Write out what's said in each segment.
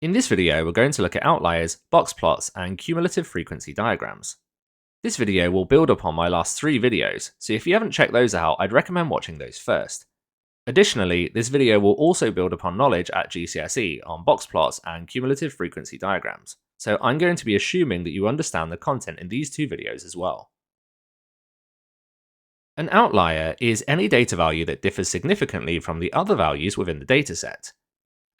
In this video, we're going to look at outliers, box plots, and cumulative frequency diagrams. This video will build upon my last 3 videos, so if you haven't checked those out, I'd recommend watching those first. Additionally, this video will also build upon knowledge at GCSE on box plots and cumulative frequency diagrams, so I'm going to be assuming that you understand the content in these 2 videos as well. An outlier is any data value that differs significantly from the other values within the dataset.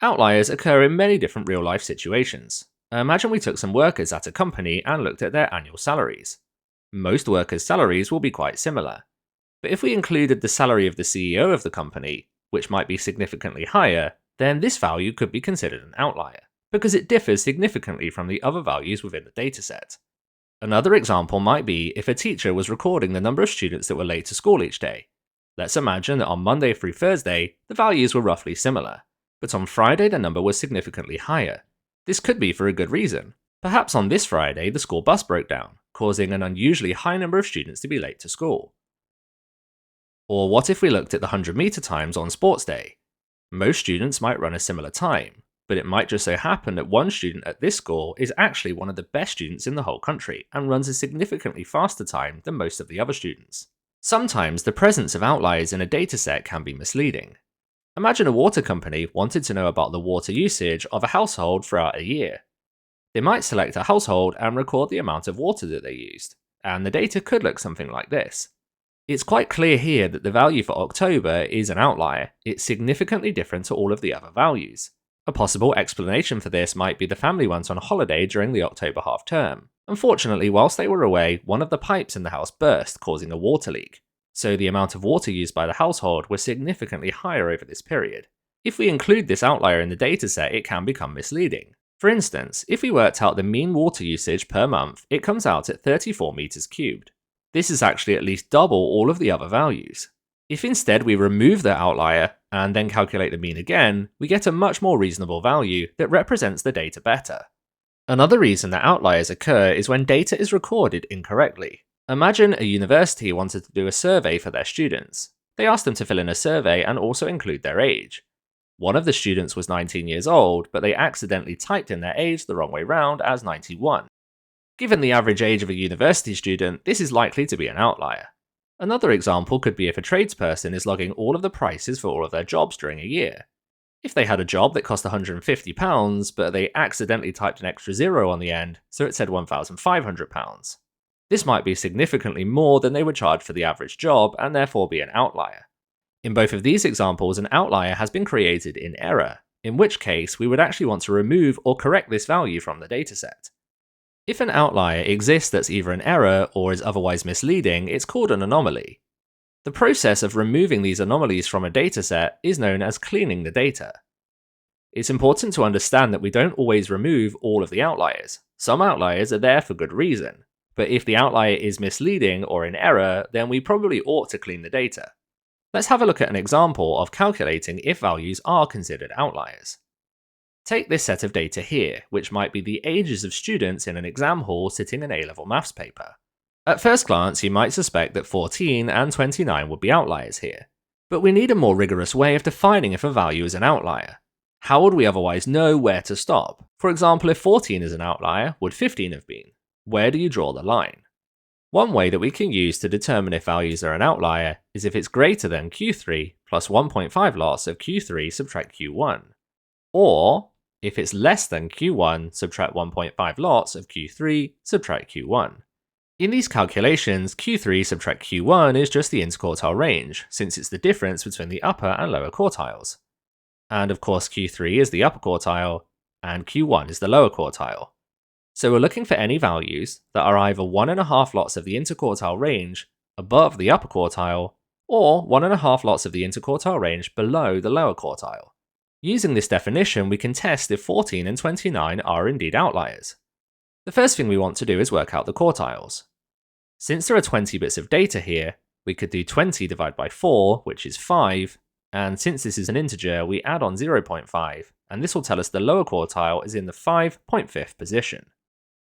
Outliers occur in many different real-life situations. Imagine we took some workers at a company and looked at their annual salaries. Most workers' salaries will be quite similar. But if we included the salary of the CEO of the company, which might be significantly higher, then this value could be considered an outlier, because it differs significantly from the other values within the dataset. Another example might be if a teacher was recording the number of students that were late to school each day. Let's imagine that on Monday through Thursday, the values were roughly similar, but on Friday the number was significantly higher. This could be for a good reason. Perhaps on this Friday the school bus broke down, causing an unusually high number of students to be late to school. Or what if we looked at the 100-meter times on sports day? Most students might run a similar time, but it might just so happen that one student at this school is actually one of the best students in the whole country and runs a significantly faster time than most of the other students. Sometimes the presence of outliers in a dataset can be misleading. Imagine a water company wanted to know about the water usage of a household throughout a year. They might select a household and record the amount of water that they used, and the data could look something like this. It's quite clear here that the value for October is an outlier. It's significantly different to all of the other values. A possible explanation for this might be the family went on holiday during the October half term. Unfortunately, whilst they were away, one of the pipes in the house burst, causing a water leak. So the amount of water used by the household was significantly higher over this period. If we include this outlier in the dataset, it can become misleading. For instance, if we worked out the mean water usage per month, it comes out at 34 meters cubed. This is actually at least double all of the other values. If instead we remove the outlier and then calculate the mean again, we get a much more reasonable value that represents the data better. Another reason that outliers occur is when data is recorded incorrectly. Imagine a university wanted to do a survey for their students. They asked them to fill in a survey and also include their age. One of the students was 19 years old, but they accidentally typed in their age the wrong way round as 91. Given the average age of a university student, this is likely to be an outlier. Another example could be if a tradesperson is logging all of the prices for all of their jobs during a year. If they had a job that cost £150, but they accidentally typed an extra zero on the end, so it said £1,500. This might be significantly more than they would charge for the average job and therefore be an outlier. In both of these examples, an outlier has been created in error, in which case we would actually want to remove or correct this value from the dataset. If an outlier exists that's either an error or is otherwise misleading, it's called an anomaly. The process of removing these anomalies from a dataset is known as cleaning the data. It's important to understand that we don't always remove all of the outliers. Some outliers are there for good reason, but if the outlier is misleading or in error, then we probably ought to clean the data. Let's have a look at an example of calculating if values are considered outliers. Take this set of data here, which might be the ages of students in an exam hall sitting an A-level maths paper. At first glance, you might suspect that 14 and 29 would be outliers here. But we need a more rigorous way of defining if a value is an outlier. How would we otherwise know where to stop? For example, if 14 is an outlier, would 15 have been? Where do you draw the line? One way that we can use to determine if values are an outlier is if it's greater than Q3 plus 1.5 lots of Q3 subtract Q1. Or, if it's less than Q1, subtract 1.5 lots of Q3, subtract Q1. In these calculations, Q3 subtract Q1 is just the interquartile range, since it's the difference between the upper and lower quartiles. And of course Q3 is the upper quartile, and Q1 is the lower quartile. So we're looking for any values that are either 1.5 lots of the interquartile range above the upper quartile, or 1.5 lots of the interquartile range below the lower quartile. Using this definition, we can test if 14 and 29 are indeed outliers. The first thing we want to do is work out the quartiles. Since there are 20 bits of data here, we could do 20 divided by 4, which is 5, and since this is an integer, we add on 0.5, and this will tell us the lower quartile is in the 5.5th position.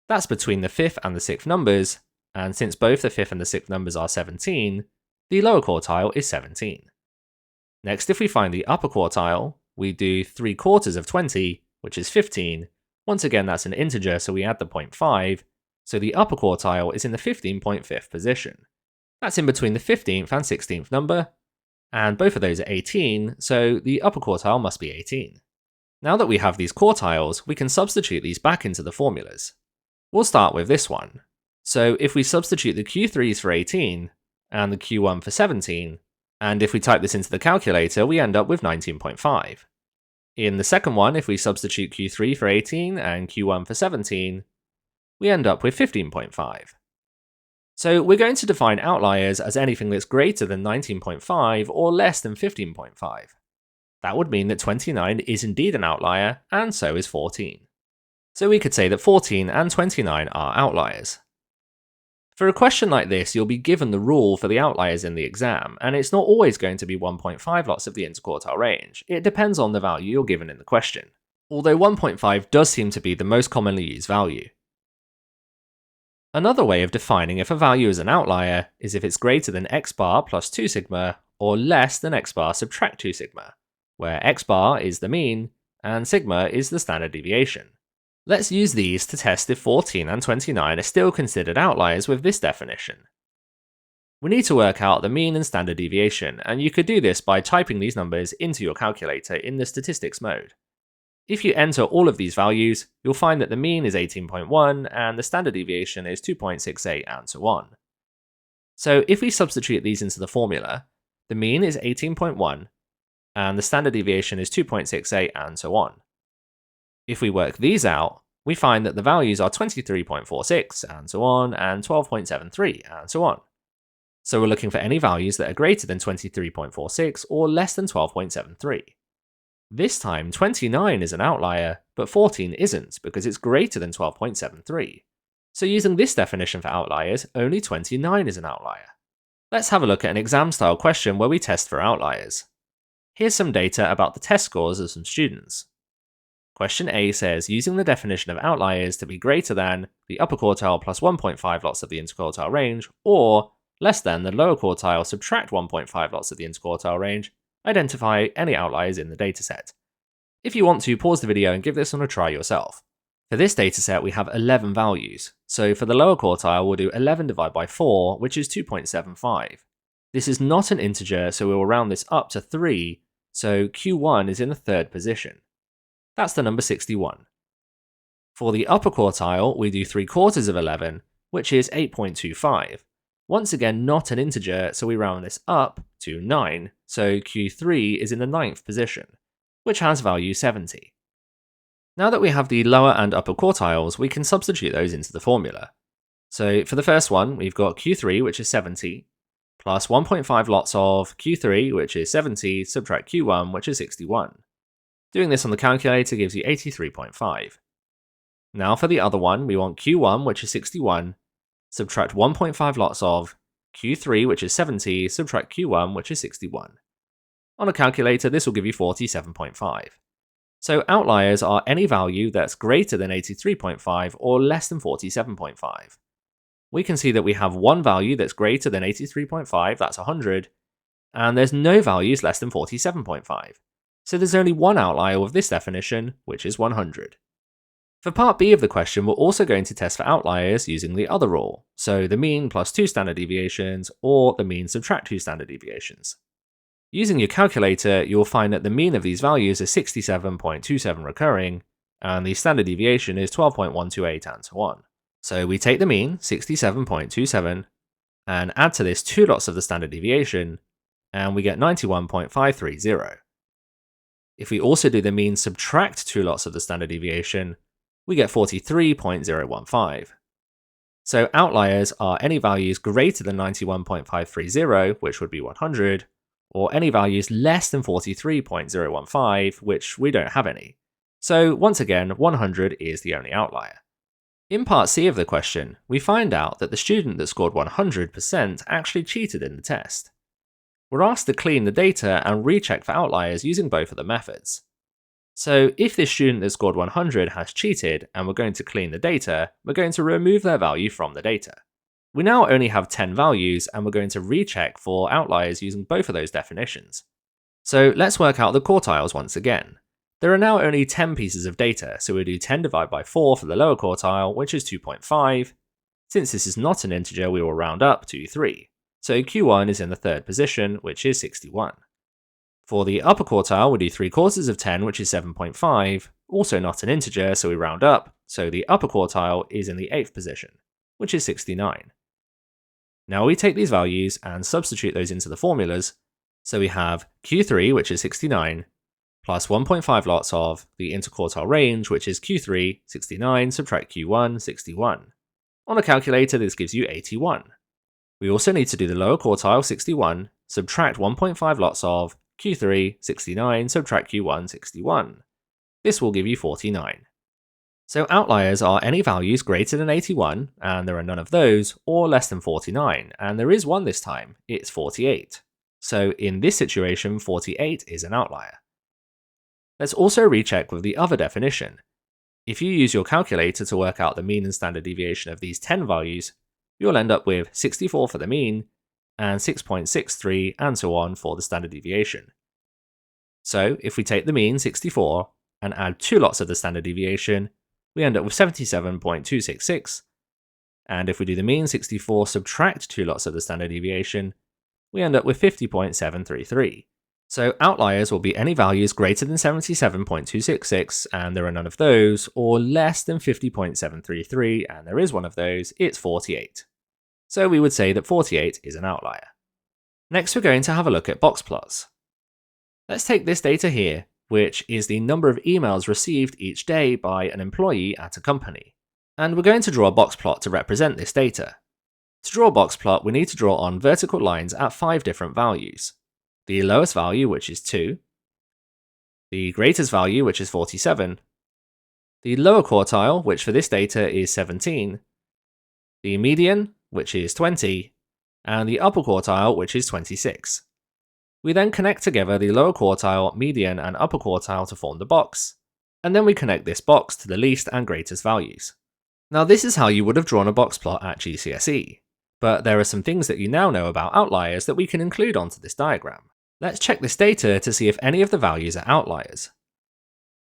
That's between the 5th and the 6th numbers, and since both the 5th and the 6th numbers are 17, the lower quartile is 17. Next, if we find the upper quartile, we do 3/4 of 20, which is 15. Once again, that's an integer, so we add the 0.5. So the upper quartile is in the 15.5th position. That's in between the 15th and 16th number, and both of those are 18, so the upper quartile must be 18. Now that we have these quartiles, we can substitute these back into the formulas. We'll start with this one. So if we substitute the Q3s for 18, and the Q1 for 17, and if we type this into the calculator, we end up with 19.5. In the second one, if we substitute Q3 for 18 and Q1 for 17, we end up with 15.5. So we're going to define outliers as anything that's greater than 19.5 or less than 15.5. That would mean that 29 is indeed an outlier, and so is 14. So we could say that 14 and 29 are outliers. For a question like this, you'll be given the rule for the outliers in the exam, and it's not always going to be 1.5 lots of the interquartile range. It depends on the value you're given in the question, although 1.5 does seem to be the most commonly used value. Another way of defining if a value is an outlier is if it's greater than x bar plus 2 sigma or less than x bar subtract 2 sigma, where x bar is the mean and sigma is the standard deviation. Let's use these to test if 14 and 29 are still considered outliers with this definition. We need to work out the mean and standard deviation, and you could do this by typing these numbers into your calculator in the statistics mode. If you enter all of these values, you'll find that the mean is 18.1 and the standard deviation is 2.68 and so on. So if we substitute these into the formula, the mean is 18.1 and the standard deviation is 2.68 and so on. If we work these out, we find that the values are 23.46 and so on, and 12.73 and so on. So we're looking for any values that are greater than 23.46 or less than 12.73. This time 29 is an outlier, but 14 isn't because it's greater than 12.73. So using this definition for outliers, only 29 is an outlier. Let's have a look at an exam-style question where we test for outliers. Here's some data about the test scores of some students. Question A says, using the definition of outliers to be greater than the upper quartile plus 1.5 lots of the interquartile range, or less than the lower quartile subtract 1.5 lots of the interquartile range, identify any outliers in the dataset. If you want to, pause the video and give this one a try yourself. For this dataset, we have 11 values, so for the lower quartile, we'll do 11 divided by 4, which is 2.75. This is not an integer, so we'll round this up to 3, so Q1 is in the third position. That's the number 61. For the upper quartile, we do 3/4 of 11, which is 8.25. Once again, not an integer, so we round this up to 9, so Q3 is in the 9th position, which has value 70. Now that we have the lower and upper quartiles, we can substitute those into the formula. So for the first one, we've got Q3, which is 70, plus 1.5 lots of Q3, which is 70, subtract Q1, which is 61. Doing this on the calculator gives you 83.5. Now for the other one, we want Q1, which is 61, subtract 1.5 lots of Q3, which is 70, subtract Q1, which is 61. On a calculator, this will give you 47.5. So outliers are any value that's greater than 83.5 or less than 47.5. We can see that we have one value that's greater than 83.5, that's 100, and there's no values less than 47.5. So there's only one outlier with this definition, which is 100. For part B of the question, we're also going to test for outliers using the other rule, so the mean plus 2 standard deviations, or the mean subtract 2 standard deviations. Using your calculator, you'll find that the mean of these values is 67.27 recurring, and the standard deviation is 12.128 and so on. So we take the mean, 67.27, and add to this 2 lots of the standard deviation, and we get 91.530. If we also do the mean subtract 2 lots of the standard deviation, we get 43.015. So outliers are any values greater than 91.530, which would be 100, or any values less than 43.015, which we don't have any. So once again, 100 is the only outlier. In part C of the question, we find out that the student that scored 100% actually cheated in the test. We're asked to clean the data and recheck for outliers using both of the methods. So if this student that scored 100 has cheated and we're going to clean the data, we're going to remove their value from the data. We now only have 10 values and we're going to recheck for outliers using both of those definitions. So let's work out the quartiles once again. There are now only 10 pieces of data, so we do 10 divided by 4 for the lower quartile, which is 2.5. Since this is not an integer, we will round up to 3. So Q1 is in the third position, which is 61. For the upper quartile, we do 3/4 of 10, which is 7.5, also not an integer, so we round up, so the upper quartile is in the 8th position, which is 69. Now we take these values and substitute those into the formulas, so we have Q3, which is 69, plus 1.5 lots of the interquartile range, which is Q3, 69, subtract Q1, 61. On a calculator, this gives you 81. We also need to do the lower quartile, 61, subtract 1.5 lots of Q3, 69, subtract Q1, 61. This will give you 49. So outliers are any values greater than 81, and there are none of those, or less than 49, and there is one this time, it's 48. So in this situation, 48 is an outlier. Let's also recheck with the other definition. If you use your calculator to work out the mean and standard deviation of these 10 values, you'll end up with 64 for the mean, and 6.63 and so on for the standard deviation. So if we take the mean, 64, and add 2 lots of the standard deviation, we end up with 77.266, and if we do the mean, 64, subtract 2 lots of the standard deviation, we end up with 50.733. So outliers will be any values greater than 77.266, and there are none of those, or less than 50.733, and there is one of those, it's 48. So we would say that 48 is an outlier. Next we're going to have a look at box plots. Let's take this data here, which is the number of emails received each day by an employee at a company. And we're going to draw a box plot to represent this data. To draw a box plot, we need to draw on vertical lines at 5 different values. The lowest value, which is 2, the greatest value, which is 47, the lower quartile, which for this data is 17, the median, which is 20, and the upper quartile, which is 26. We then connect together the lower quartile, median, and upper quartile to form the box, and then we connect this box to the least and greatest values. Now this is how you would have drawn a box plot at GCSE, but there are some things that you now know about outliers that we can include onto this diagram. Let's check this data to see if any of the values are outliers.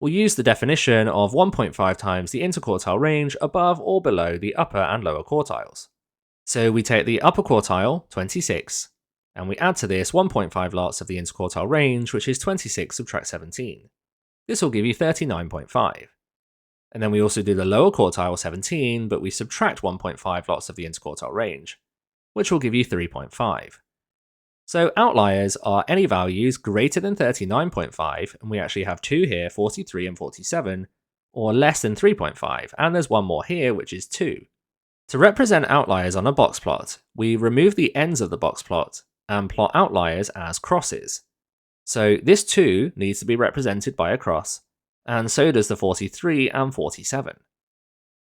We'll use the definition of 1.5 times the interquartile range above or below the upper and lower quartiles. So we take the upper quartile, 26, and we add to this 1.5 lots of the interquartile range, which is 26 subtract 17. This will give you 39.5. And then we also do the lower quartile, 17, but we subtract 1.5 lots of the interquartile range, which will give you 3.5. So outliers are any values greater than 39.5, and we actually have 2 here, 43 and 47, or less than 3.5, and there's one more here, which is 2. To represent outliers on a box plot, we remove the ends of the box plot and plot outliers as crosses. So this 2 needs to be represented by a cross, and so does the 43 and 47.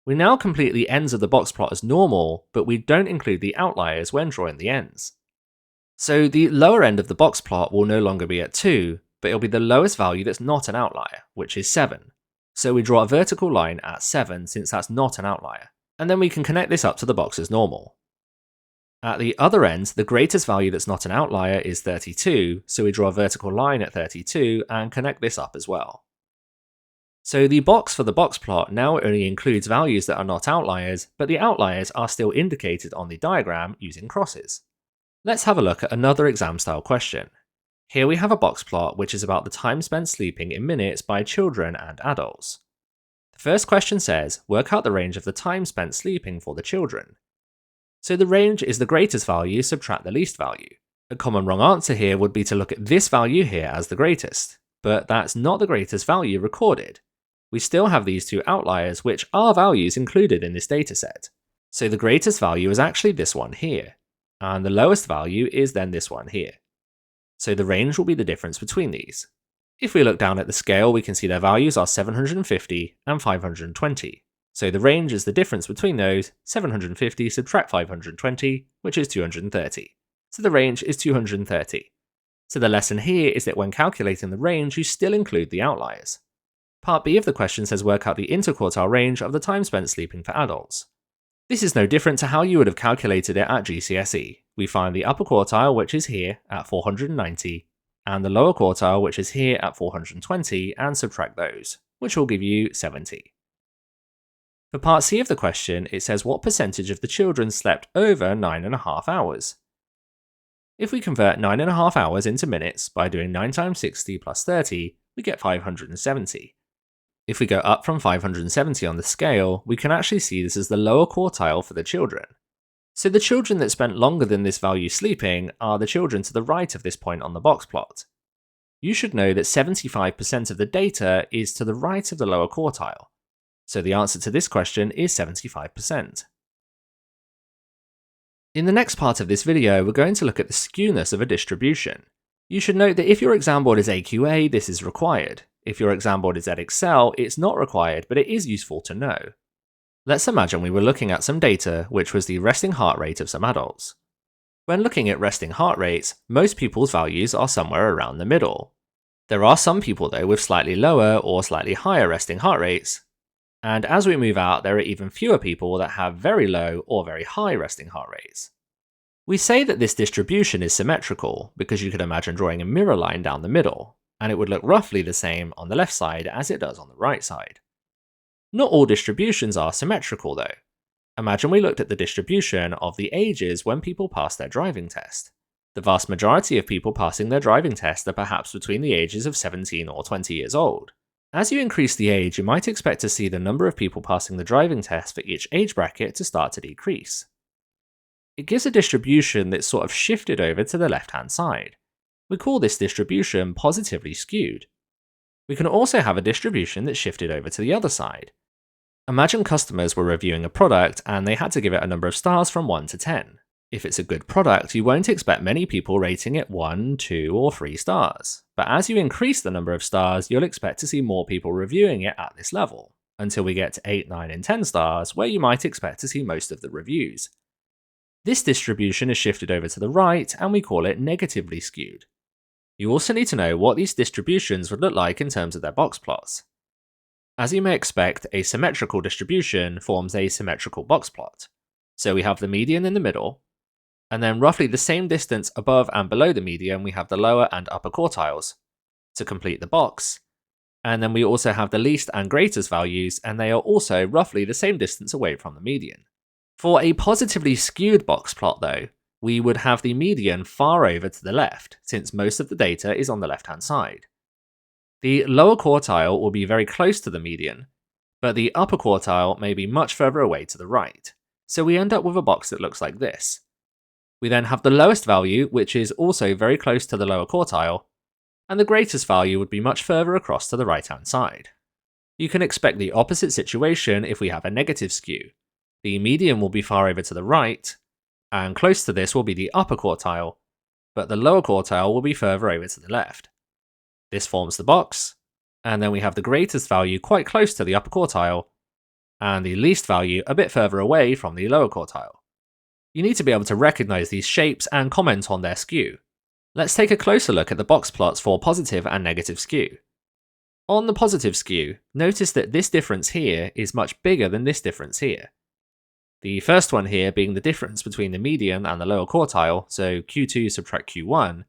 We now complete the ends of the box plot as normal, but we don't include the outliers when drawing the ends. So the lower end of the box plot will no longer be at 2, but it'll be the lowest value that's not an outlier, which is 7. So we draw a vertical line at 7 since that's not an outlier, and then we can connect this up to the box as normal. At the other end, the greatest value that's not an outlier is 32, so we draw a vertical line at 32 and connect this up as well. So the box for the box plot now only includes values that are not outliers, but the outliers are still indicated on the diagram using crosses. Let's have a look at another exam-style question. Here we have a box plot which is about the time spent sleeping in minutes by children and adults. The first question says, work out the range of the time spent sleeping for the children. So the range is the greatest value, subtract the least value. A common wrong answer here would be to look at this value here as the greatest, but that's not the greatest value recorded. We still have these 2 outliers which are values included in this dataset. So the greatest value is actually this one here, and the lowest value is then this one here. So the range will be the difference between these. If we look down at the scale, we can see their values are 750 and 520. So the range is the difference between those, 750 subtract 520, which is 230. So the range is 230. So the lesson here is that when calculating the range, you still include the outliers. Part B of the question says work out the interquartile range of the time spent sleeping for adults. This is no different to how you would have calculated it at GCSE. We find the upper quartile, which is here, at 490, and the lower quartile, which is here at 420, and subtract those, which will give you 70. For part C of the question, it says what percentage of the children slept over 9.5 hours. If we convert 9.5 hours into minutes by doing 9 times 60 plus 30, we get 570. If we go up from 570 on the scale, we can actually see this as the lower quartile for the children. So the children that spent longer than this value sleeping are the children to the right of this point on the box plot. You should know that 75% of the data is to the right of the lower quartile. So the answer to this question is 75%. In the next part of this video, we're going to look at the skewness of a distribution. You should note that if your exam board is AQA, this is required. If your exam board is Edexcel, it's not required, but it is useful to know. Let's imagine we were looking at some data, which was the resting heart rate of some adults. When looking at resting heart rates, most people's values are somewhere around the middle. There are some people though with slightly lower or slightly higher resting heart rates, and as we move out, there are even fewer people that have very low or very high resting heart rates. We say that this distribution is symmetrical because you could imagine drawing a mirror line down the middle, and it would look roughly the same on the left side as it does on the right side. Not all distributions are symmetrical though. Imagine we looked at the distribution of the ages when people pass their driving test. The vast majority of people passing their driving test are perhaps between the ages of 17 or 20 years old. As you increase the age, you might expect to see the number of people passing the driving test for each age bracket to start to decrease. It gives a distribution that's sort of shifted over to the left-hand side. We call this distribution positively skewed. We can also have a distribution that's shifted over to the other side. Imagine customers were reviewing a product and they had to give it a number of stars from 1 to 10. If it's a good product, you won't expect many people rating it 1, 2, or 3 stars. But as you increase the number of stars, you'll expect to see more people reviewing it at this level, until we get to 8, 9, and 10 stars, where you might expect to see most of the reviews. This distribution is shifted over to the right, and we call it negatively skewed. You also need to know what these distributions would look like in terms of their box plots. As you may expect, a symmetrical distribution forms a symmetrical box plot. So we have the median in the middle, and then roughly the same distance above and below the median we have the lower and upper quartiles to complete the box, and then we also have the least and greatest values, and they are also roughly the same distance away from the median. For a positively skewed box plot though, we would have the median far over to the left, since most of the data is on the left-hand side. The lower quartile will be very close to the median, but the upper quartile may be much further away to the right, so we end up with a box that looks like this. We then have the lowest value, which is also very close to the lower quartile, and the greatest value would be much further across to the right-hand side. You can expect the opposite situation if we have a negative skew. The median will be far over to the right, and close to this will be the upper quartile, but the lower quartile will be further over to the left. This forms the box, and then we have the greatest value quite close to the upper quartile, and the least value a bit further away from the lower quartile. You need to be able to recognize these shapes and comment on their skew. Let's take a closer look at the box plots for positive and negative skew. On the positive skew, notice that this difference here is much bigger than this difference here. The first one here being the difference between the median and the lower quartile, so Q2 subtract Q1,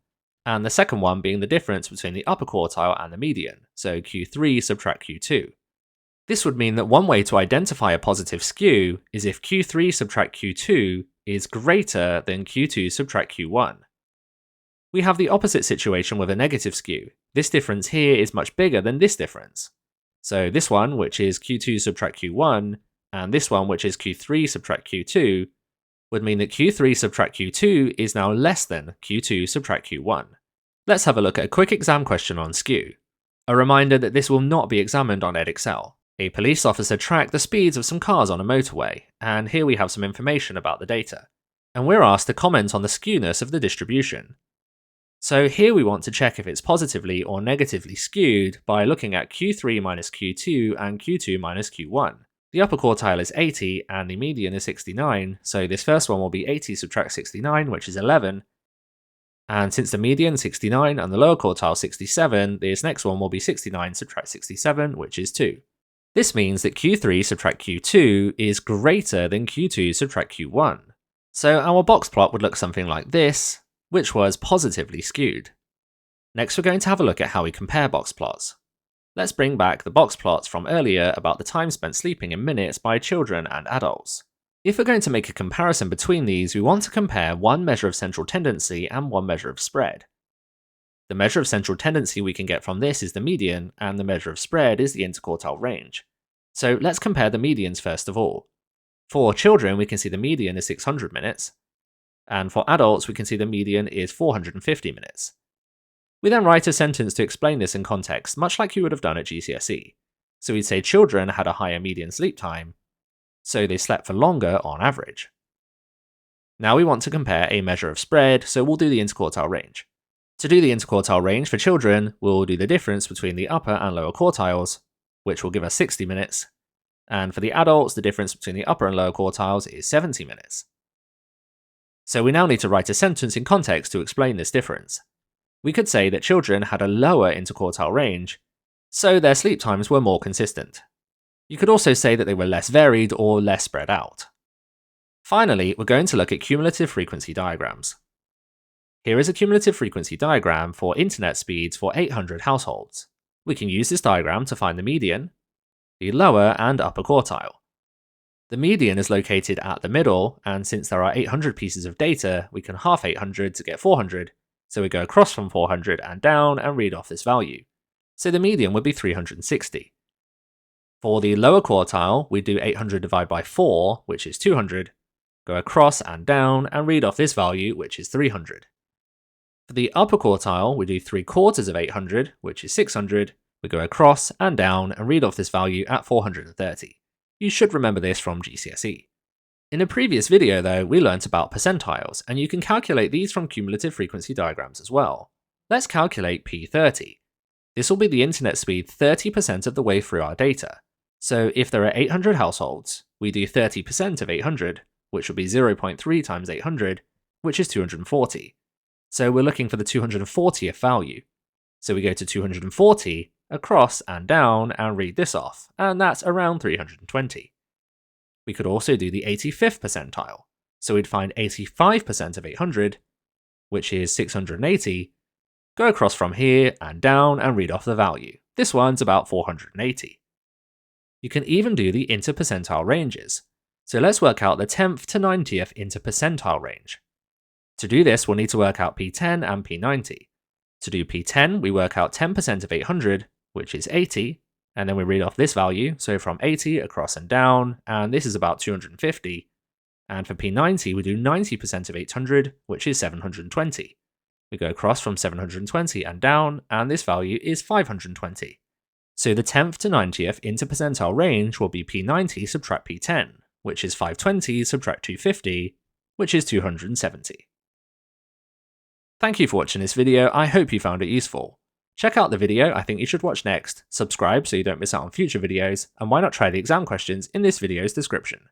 and the second one being the difference between the upper quartile and the median, so Q3 subtract Q2. This would mean that one way to identify a positive skew is if Q3 subtract Q2 is greater than Q2 subtract Q1. We have the opposite situation with a negative skew. This difference here is much bigger than this difference. So this one, which is Q2 subtract Q1, and this one, which is Q3 subtract Q2, would mean that Q3 subtract Q2 is now less than Q2 subtract Q1. Let's have a look at a quick exam question on skew. A reminder that this will not be examined on Edexcel. A police officer tracked the speeds of some cars on a motorway, and here we have some information about the data. And we're asked to comment on the skewness of the distribution. So here we want to check if it's positively or negatively skewed by looking at Q3 minus Q2 and Q2 minus Q1. The upper quartile is 80 and the median is 69, so this first one will be 80 subtract 69, which is 11. And since the median is 69 and the lower quartile 67, this next one will be 69 subtract 67, which is 2. This means that Q3 subtract Q2 is greater than Q2 subtract Q1. So our box plot would look something like this, which was positively skewed. Next, we're going to have a look at how we compare box plots. Let's bring back the box plots from earlier about the time spent sleeping in minutes by children and adults. If we're going to make a comparison between these, we want to compare one measure of central tendency and one measure of spread. The measure of central tendency we can get from this is the median, and the measure of spread is the interquartile range. So let's compare the medians first of all. For children, we can see the median is 600 minutes, and for adults, we can see the median is 450 minutes. We then write a sentence to explain this in context, much like you would have done at GCSE. So we'd say children had a higher median sleep time, so they slept for longer on average. Now we want to compare a measure of spread, so we'll do the interquartile range. To do the interquartile range for children, we'll do the difference between the upper and lower quartiles, which will give us 60 minutes, and for the adults, the difference between the upper and lower quartiles is 70 minutes. So we now need to write a sentence in context to explain this difference. We could say that children had a lower interquartile range, so their sleep times were more consistent. You could also say that they were less varied or less spread out. Finally, we're going to look at cumulative frequency diagrams. Here is a cumulative frequency diagram for internet speeds for 800 households. We can use this diagram to find the median, the lower and upper quartile. The median is located at the middle, and since there are 800 pieces of data, we can half 800 to get 400, so we go across from 400 and down and read off this value. So the median would be 360. For the lower quartile, we do 800 divided by 4, which is 200, go across and down and read off this value, which is 300. For the upper quartile, we do 3/4 of 800, which is 600, we go across and down and read off this value at 430. You should remember this from GCSE. In a previous video though, we learnt about percentiles, and you can calculate these from cumulative frequency diagrams as well. Let's calculate P30. This will be the internet speed 30% of the way through our data. So if there are 800 households, we do 30% of 800, which will be 0.3 times 800, which is 240. So we're looking for the 240th value. So we go to 240, across and down, and read this off, and that's around 320. We could also do the 85th percentile. So we'd find 85% of 800, which is 680, go across from here and down and read off the value. This one's about 480. You can even do the interpercentile ranges. So let's work out the 10th to 90th interpercentile range. To do this, we'll need to work out P10 and P90. To do P10, we work out 10% of 800, which is 80, and then we read off this value, so from 80 across and down, and this is about 250. And for P90, we do 90% of 800, which is 720. We go across from 720 and down, and this value is 520. So the 10th to 90th interpercentile range will be P90 subtract P10, which is 520 subtract 250, which is 270. Thank you for watching this video, I hope you found it useful. Check out the video I think you should watch next, subscribe so you don't miss out on future videos, and why not try the exam questions in this video's description.